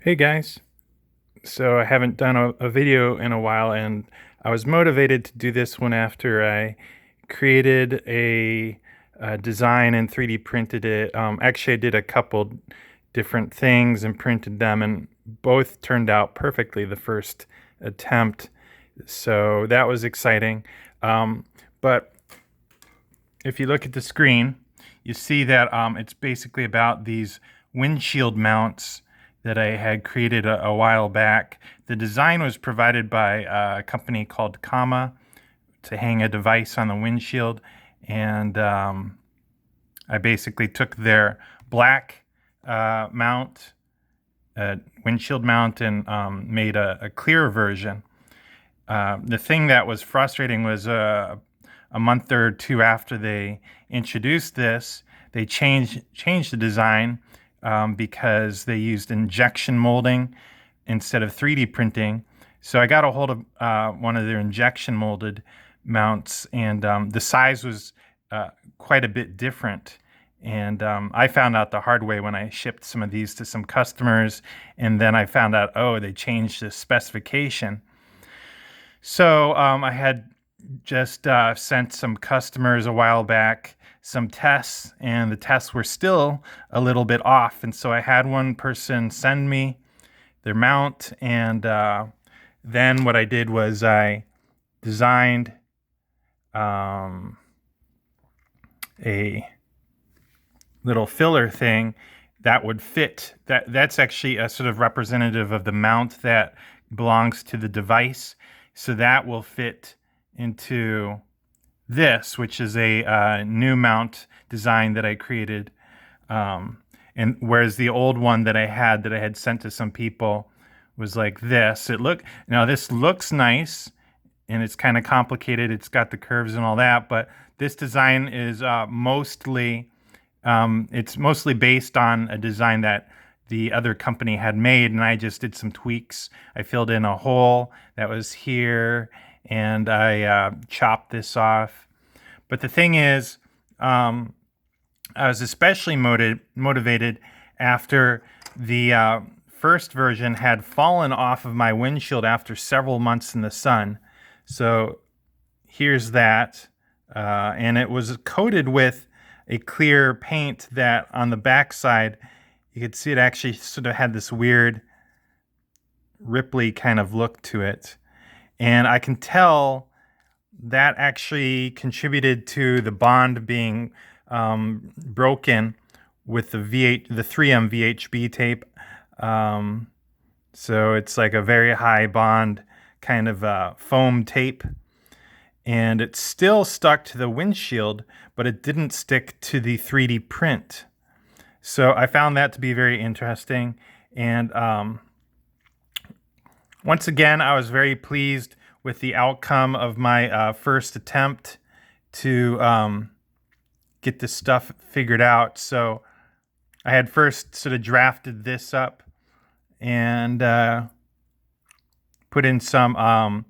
Hey guys. So I haven't done a video in a while, and I was motivated to do this one after I created a design and 3D printed it. Actually, I did a couple different things and printed them, and both turned out perfectly the first attempt. So that was exciting. But if you look at the screen, you see that it's basically about these windshield mounts that I had created a while back. The design was provided by a company called Comma to hang a device on the windshield, and I basically took their black mount, windshield mount, and made a clear version. The thing that was frustrating was a month or two after they introduced this, they changed the design because they used injection molding instead of 3D printing. So I got a hold of one of their injection molded mounts, and the size was quite a bit different. And I found out the hard way when I shipped some of these to some customers, and then I found out, oh, they changed the specification. So I had just sent some customers a while back some tests, and the tests were still a little bit off. And so I had one person send me their mount, and then what I did was I designed a little filler thing that would fit. That's actually a sort of representative of the mount that belongs to the device. So that will fit into this, which is a new mount design that I created. And whereas the old one that I had sent to some people was like this. Now this looks nice, and it's kind of complicated. It's got the curves and all that, but this design is it's mostly based on a design that the other company had made, and I just did some tweaks. I filled in a hole that was here, and I chopped this off. But the thing is, I was especially motivated after the first version had fallen off of my windshield after several months in the sun. So here's that. And it was coated with a clear paint that on the backside, you could see it actually sort of had this weird ripply kind of look to it. And I can tell that actually contributed to the bond being broken with the 3M VHB tape. So it's like a very high bond kind of foam tape. And it still stuck to the windshield, but it didn't stick to the 3D print. So I found that to be very interesting. And once again, I was very pleased with the outcome of my first attempt to get this stuff figured out. So I had first sort of drafted this up and put in some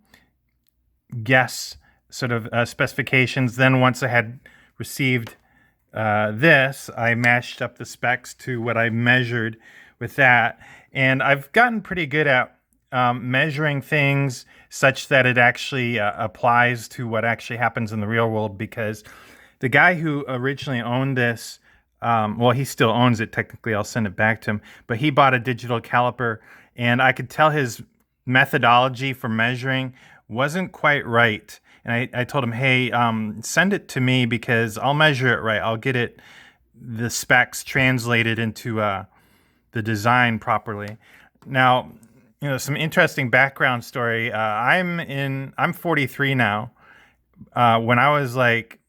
guess sort of specifications. Then once I had received this, I matched up the specs to what I measured with that. And I've gotten pretty good at measuring things such that it actually applies to what actually happens in the real world, because the guy who originally owned this, well, he still owns it technically. I'll send it back to him. But he bought a digital caliper, and I could tell his methodology for measuring wasn't quite right. And I told him, hey, send it to me because I'll measure it right. I'll get the specs translated into the design properly. Now, some interesting background story. I'm 43 now. When I was like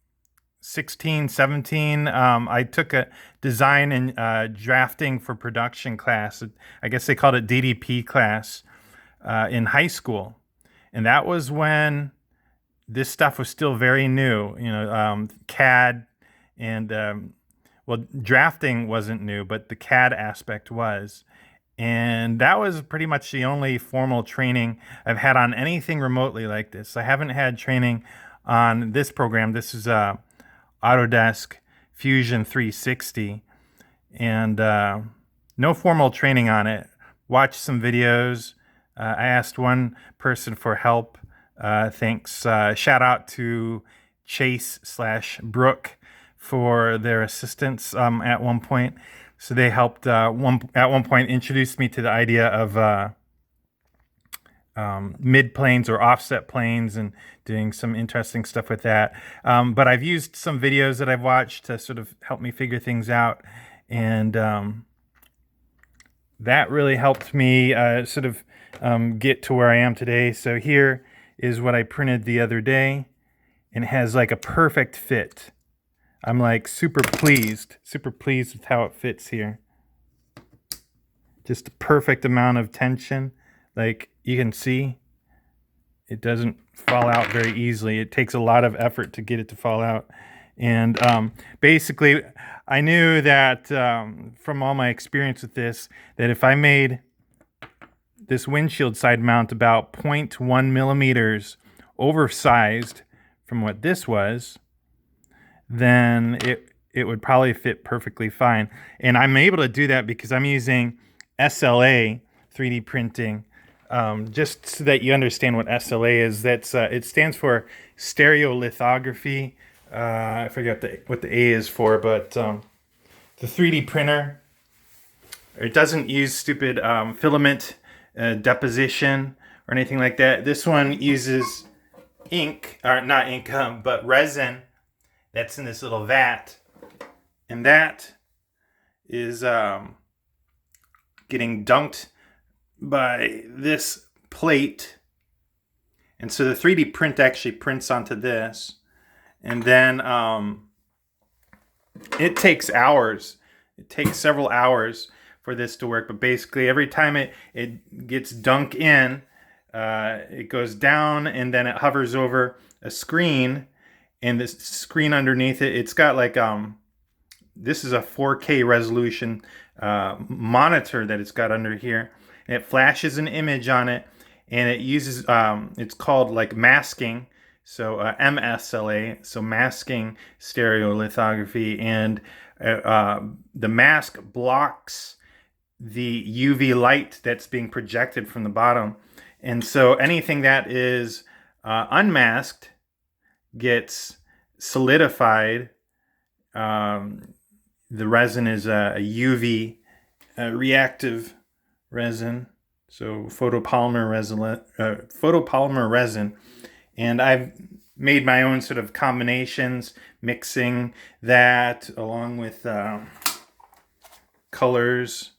16, 17, I took a design and drafting for production class. I guess they called it DDP class in high school. And that was when this stuff was still very new, CAD and, drafting wasn't new, but the CAD aspect was. And that was pretty much the only formal training I've had on anything remotely like this. I haven't had training on this program. This is Autodesk Fusion 360, and no formal training on it. watched some videos. I asked one person for help. Thanks. Shout out to Chase/Brooke for their assistance at one point. So they helped at one point introduced me to the idea of mid planes or offset planes and doing some interesting stuff with that. But I've used some videos that I've watched to sort of help me figure things out. And that really helped me sort of get to where I am today. So here is what I printed the other day, and it has like a perfect fit. I'm like super pleased with how it fits here. Just a perfect amount of tension. Like you can see, it doesn't fall out very easily. It takes a lot of effort to get it to fall out. And basically, I knew that from all my experience with this, that if I made this windshield side mount about 0.1 millimeters oversized from what this was, then it would probably fit perfectly fine. And I'm able to do that because I'm using SLA 3D printing. Just so that you understand what SLA is, it stands for stereolithography. I forget what the A is for, but the 3D printer, it doesn't use stupid filament deposition or anything like that. This one uses ink, or not ink, but resin that's in this little vat, and that is getting dunked by this plate. And so the 3D print actually prints onto this, and then it takes hours. It takes several hours for this to work, but basically every time it gets dunked in, it goes down and then it hovers over a screen, and this screen underneath it, it's got like this is a 4K resolution monitor that it's got under here, and it flashes an image on it, and it uses it's called like masking, so mSLA, so masking stereolithography, and the mask blocks the UV light that's being projected from the bottom, and so anything that is unmasked gets solidified. The resin is a UV reactive resin, so photopolymer resin, and I've made my own sort of combinations, mixing that along with colors.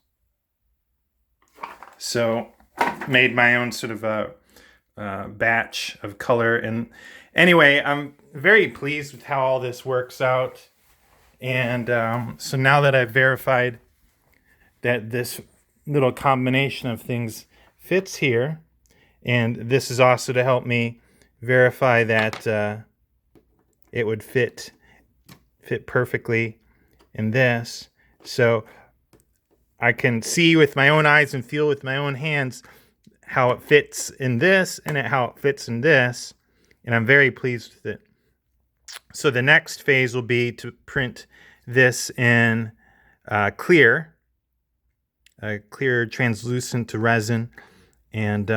So made my own sort of a batch of color. And anyway, I'm very pleased with how all this works out. And so now that I've verified that this little combination of things fits here, and this is also to help me verify that it would fit perfectly in this. So I can see with my own eyes and feel with my own hands how it fits in this and how it fits in this, and I'm very pleased with it. So the next phase will be to print this in clear translucent to resin, and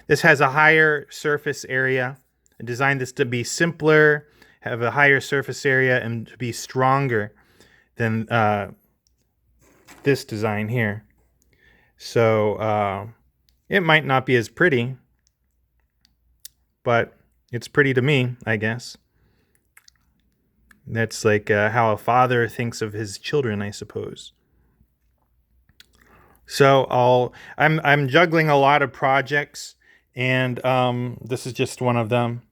this has a higher surface area. I designed this to be simpler, have a higher surface area, and to be stronger than this design here. So it might not be as pretty, but it's pretty to me, I guess. That's like how a father thinks of his children, I suppose. So I'm juggling a lot of projects, and this is just one of them.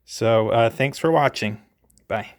So thanks for watching. Bye.